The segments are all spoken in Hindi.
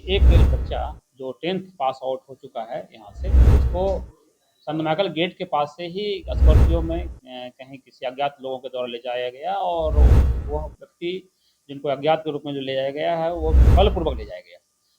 एक बच्चा जो 10th पास आउट हो चुका है यहाँ से, उसको संत माइकल गेट के पास से ही स्कॉर्पियो में कहीं किसी अज्ञात लोगों के द्वारा ले जाया गया और वो व्यक्ति जिनको अज्ञात के रूप में जो ले जाया गया है वो बलपूर्वक ले जाया गया।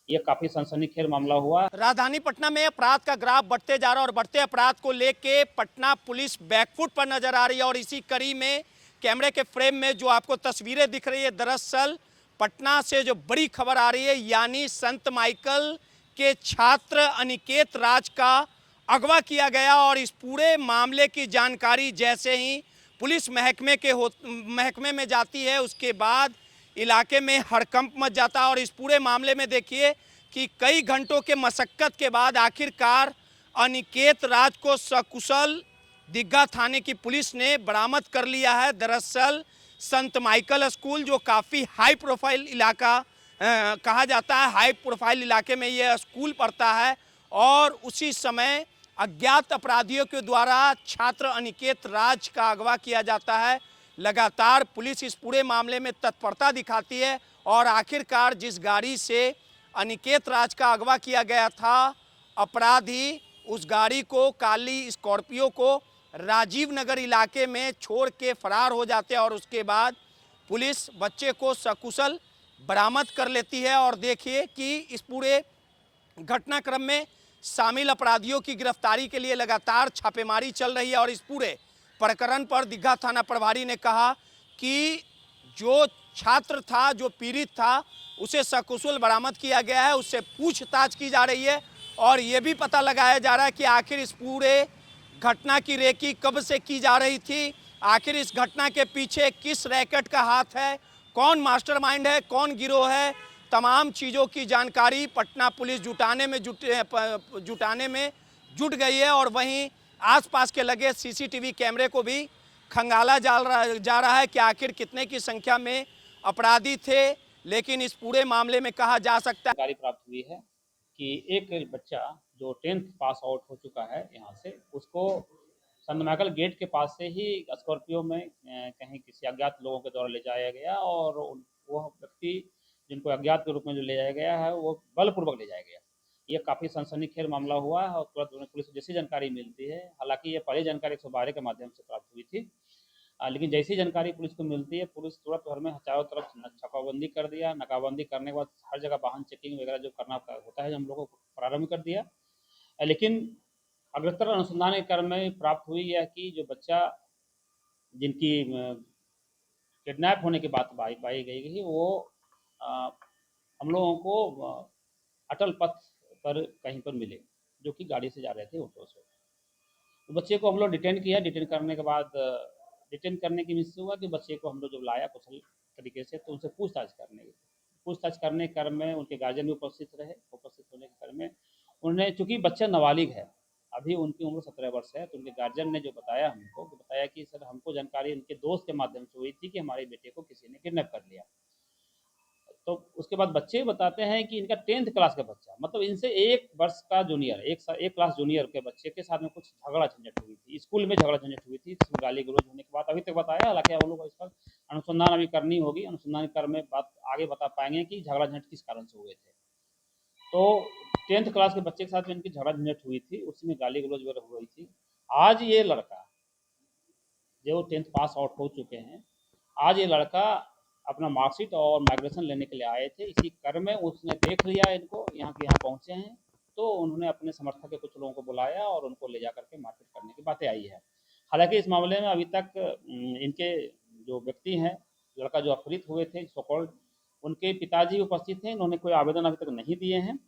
ये काफ़ी सनसनीखेज मामला हुआ। राजधानी पटना में अपराध का ग्राफ बढ़ते जा रहा है और बढ़ते अपराध को लेके पटना पुलिस बैकफुट पर नजर आ रही है। और इसी कड़ी में कैमरे के फ्रेम में जो आपको तस्वीरें दिख रही है, दरअसल पटना से जो बड़ी खबर आ रही है, यानी संत माइकल के छात्र अनिकेत राज का अगवा किया गया। और इस पूरे मामले की जानकारी जैसे ही पुलिस महकमे में जाती है, उसके बाद इलाके में हड़कंप मच जाता है। और इस पूरे मामले में देखिए कि कई घंटों के मशक्कत के बाद आखिरकार अनिकेत राज को सकुशल दीघा थाने की पुलिस ने बरामद कर लिया है। दरअसल संत माइकल स्कूल जो काफ़ी हाई प्रोफाइल इलाका कहा जाता है, हाई प्रोफाइल इलाके में यह स्कूल पड़ता है। और उसी समय अज्ञात अपराधियों के द्वारा छात्र अनिकेत राज का अगवा किया जाता है। लगातार पुलिस इस पूरे मामले में तत्परता दिखाती है और आखिरकार जिस गाड़ी से अनिकेत राज का अगवा किया गया था, अपराधी उस गाड़ी को, काली स्कॉर्पियो को राजीव नगर इलाके में छोड़ के फरार हो जाते हैं। और उसके बाद पुलिस बच्चे को सकुशल बरामद कर लेती है। और देखिए कि इस पूरे घटनाक्रम में शामिल अपराधियों की गिरफ्तारी के लिए लगातार छापेमारी चल रही है। और इस पूरे प्रकरण पर दीघा थाना प्रभारी ने कहा कि जो छात्र था, जो पीड़ित था, उसे सकुशल बरामद किया गया है, उससे पूछताछ की जा रही है। और ये भी पता लगाया जा रहा है कि आखिर इस पूरे घटना की रेकी कब से की जा रही थी, आखिर इस घटना के पीछे किस रैकेट का हाथ है, कौन मास्टरमाइंड है, कौन गिरोह है। तमाम चीज़ों की जानकारी पटना पुलिस जुटाने में जुट गई है। और वहीं आसपास के लगे सीसीटीवी कैमरे को भी खंगाला जा रहा है कि आखिर कितने की संख्या में अपराधी थे। लेकिन इस पूरे मामले में कहा जा सकता है जानकारी प्राप्त हुई है कि एक बच्चा जो 10th पास आउट हो चुका है यहाँ से, उसको संत माइकल गेट के पास से ही स्कॉर्पियो में कहीं किसी अज्ञात लोगों के द्वारा ले जाया गया और वो व्यक्ति जिनको अज्ञात के रूप में जो ले जाया गया है वो बलपूर्वक ले जाया गया। ये काफ़ी सनसनीखेज मामला हुआ है और तुरंत उन्हें पुलिस को जैसी जानकारी मिलती है, हालांकि ये पहली जानकारी 112 के माध्यम से प्राप्त हुई थी, लेकिन जैसी जानकारी पुलिस को मिलती है, पुलिस तुरंत भर में चारों तरफ छापाबंदी कर दिया। नाकाबंदी करने के बाद हर जगह वाहन चेकिंग वगैरह जो करना होता है हम लोगों को प्रारंभ कर दिया। लेकिन अग्रतर अनुसंधान के क्रम में प्राप्त हुई है कि जो बच्चा जिनकी किडनैप होने की बात पाई गई थी, वो हम लोगों को अटल पथ पर कहीं पर मिले, जो कि गाड़ी से जा रहे थे ऑटो से। तो बच्चे को हम लोग डिटेन किया। डिटेन करने के बाद डिटेन करने की मिस हुआ कि बच्चे को हम लोग जब लाया कुशल तरीके से, तो उनसे पूछताछ करने क्रम में उनके गार्जियन भी उपस्थित रहे। उपस्थित होने के क्रम में उन्होंने, चूंकि बच्चा नाबालिग है, अभी उनकी उम्र 17 वर्ष है, तो उनके गार्जियन ने जो बताया हमको, बताया कि सर हमको जानकारी उनके दोस्त के माध्यम से हुई थी कि हमारे बेटे को किसी ने किडनैप कर लिया। तो उसके बाद बच्चे बताते हैं कि इनका 10th क्लास का बच्चा, मतलब इनसे 1 वर्ष का जूनियर, एक क्लास जूनियर के बच्चे के साथ में कुछ झगड़ा झंझट हुई थी, स्कूल में झगड़ा झंझट हुई थी, जिसमें गाली गलौज होने की बात अभी तक बताया। हालांकि हम लोग इस पर अनुसंधान अभी करनी होगी, अनुसंधान कर में बात आगे बता पाएंगे कि झगड़ा झंझट किस कारण से हुए थे। तो 10th क्लास के बच्चे के साथ में इनकी झगड़ा झंझट हुई थी, उसमें गाली गलौज वगैरह हुई थी। आज ये लड़का जो 10th पास आउट हो चुके हैं, आज ये लड़का अपना मार्कशीट और माइग्रेशन लेने के लिए आए थे। इसी क्रम में उसने देख लिया इनको, यहाँ के यहाँ पहुँचे हैं, तो उन्होंने अपने समर्थक के कुछ लोगों को बुलाया और उनको ले जा करके मारपीट करने की बातें आई है। हालांकि इस मामले में अभी तक इनके जो व्यक्ति हैं, लड़का जो अपहृत हुए थे सो कॉल्ड, उनके पिताजी उपस्थित हैं। इन्होंने कोई आवेदन अभी तक नहीं दिए हैं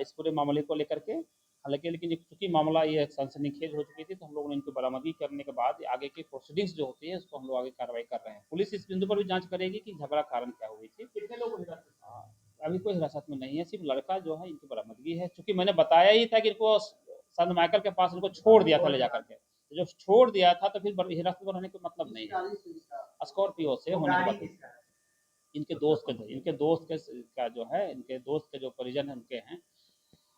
इस पूरे मामले को लेकर के। हालांकि लेकिन चूंकि मामला ये सनसनीखेज हो चुकी थी, तो हम लोगों ने इनको बरामदगी करने के बाद आगे की प्रोसीडिंग्स जो होती है उसको हम लोग आगे कार्रवाई कर रहे हैं। पुलिस इस बिंदु पर भी जांच करेगी कि झगड़ा कारण क्या हुई थी। कितने लोग अभी कोई हिरासत में नहीं है, सिर्फ लड़का जो है इनकी बरामदगी है। चूंकि मैंने बताया ही था कि इनको संत माइकल के पास इनको छोड़ दिया था ले जा करके, तो जब छोड़ दिया था तो फिर हिरासत में रहने का मतलब नहीं है। स्कॉर्पियो से होने के बाद इनके दोस्त का जो है, इनके दोस्त के जो परिजन है उनके हैं।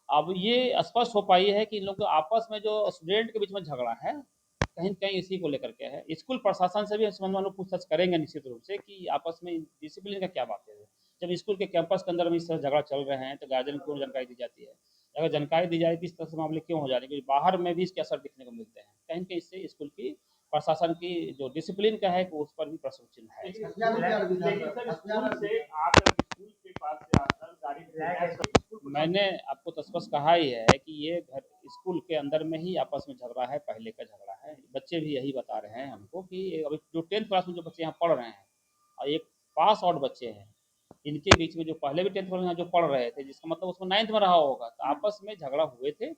अब ये स्पष्ट हो पाई है कि इन लोग आपस में जो स्टूडेंट के बीच में झगड़ा है, कहीं न कहीं इसी को लेकर के है। स्कूल प्रशासन से भी इस संबंध में हम लोग पूछताछ करेंगे निश्चित रूप से कि आपस में डिसिप्लिन का क्या बात है। जब स्कूल के कैंपस के अंदर में इस तरह झगड़ा चल रहे हैं तो गार्जियन को क्यों जानकारी दी जाती है? अगर जानकारी दी जाए तो इस तरह से मामले क्यों हो जा रहे हैं? क्योंकि बाहर में भी इसके असर दिखने को मिलते हैं। कहीं न कहीं इससे स्कूल की प्रशासन की जो डिसिप्लिन का है उस पर भी प्रश्न चिन्ह है। लेकिन सर स्कूल से आकर स्कूल के पास से आकर गाड़ी मैंने आपको तो स्पष्ट कहा ही है कि ये घर स्कूल के अंदर में ही आपस में झगड़ा है, पहले का झगड़ा है। बच्चे भी यही बता रहे हैं हमको कि अभी जो 10th क्लास में जो बच्चे यहाँ पढ़ रहे हैं और एक पास आउट बच्चे हैं, इनके बीच में जो पहले भी 10th क्लास में जो पढ़ रहे थे, जिसका मतलब उसमें 9th में रहा होगा, तो आपस में झगड़ा हुए थे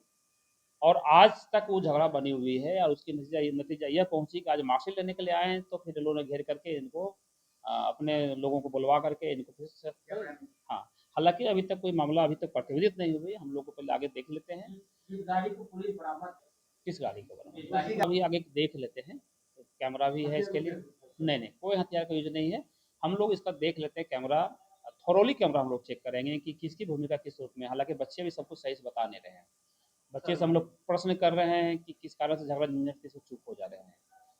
और आज तक वो झगड़ा बनी हुई है और उसकी नतीजा यह पहुंची कि आज मार्कशीट लेने के लिए आए हैं तो फिर इन लोगों ने घेर करके इनको अपने लोगों को बुलवा करके इनको फिर से हाँ, हालांकि अभी तक कोई मामला अभी तक प्रतिवेदित नहीं हुई। हम लोग को पहले आगे देख लेते हैं इस गाड़ी को पुलिस बरामद किस गाड़ी को बरामद अभी आगे देख लेते हैं। तो कैमरा भी है इसके लिए, नहीं नहीं कोई हथियार का यूज नहीं है। हम लोग इसका देख लेते हैं कैमरा, थोरोली कैमरा हम लोग चेक करेंगे कि किसकी भूमिका किस रूप में। हालांकि बच्चे भी सब कुछ सही से बता नहीं रहे हैं। बच्चे से हम लोग प्रश्न कर रहे हैं कि किस कारण से झगड़ा झंझट से चुप हो जा रहे हैं।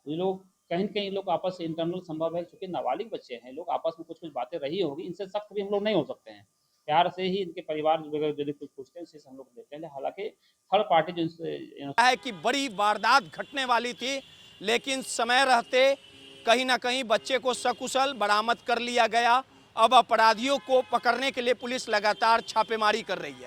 ये लोग कहीं न कहीं लोग आपस से इंटरनल संभव है, चूँकि नाबालिग बच्चे हैं, लोग आपस में कुछ-कुछ बातें रही होगी, इनसे सख्त भी हम लोग नहीं हो सकते हैं। प्यार से ही इनके परिवार वगैरह यदि कुछ पूछते हैं, इसी से हम लोग देते हैं। हालाँकि थर्ड पार्टी जो इनसे है कि बड़ी वारदात घटने वाली थी, लेकिन समय रहते कहीं ना कहीं बच्चे को सकुशल बरामद कर लिया गया। अब अपराधियों को पकड़ने के लिए पुलिस लगातार छापेमारी कर रही है।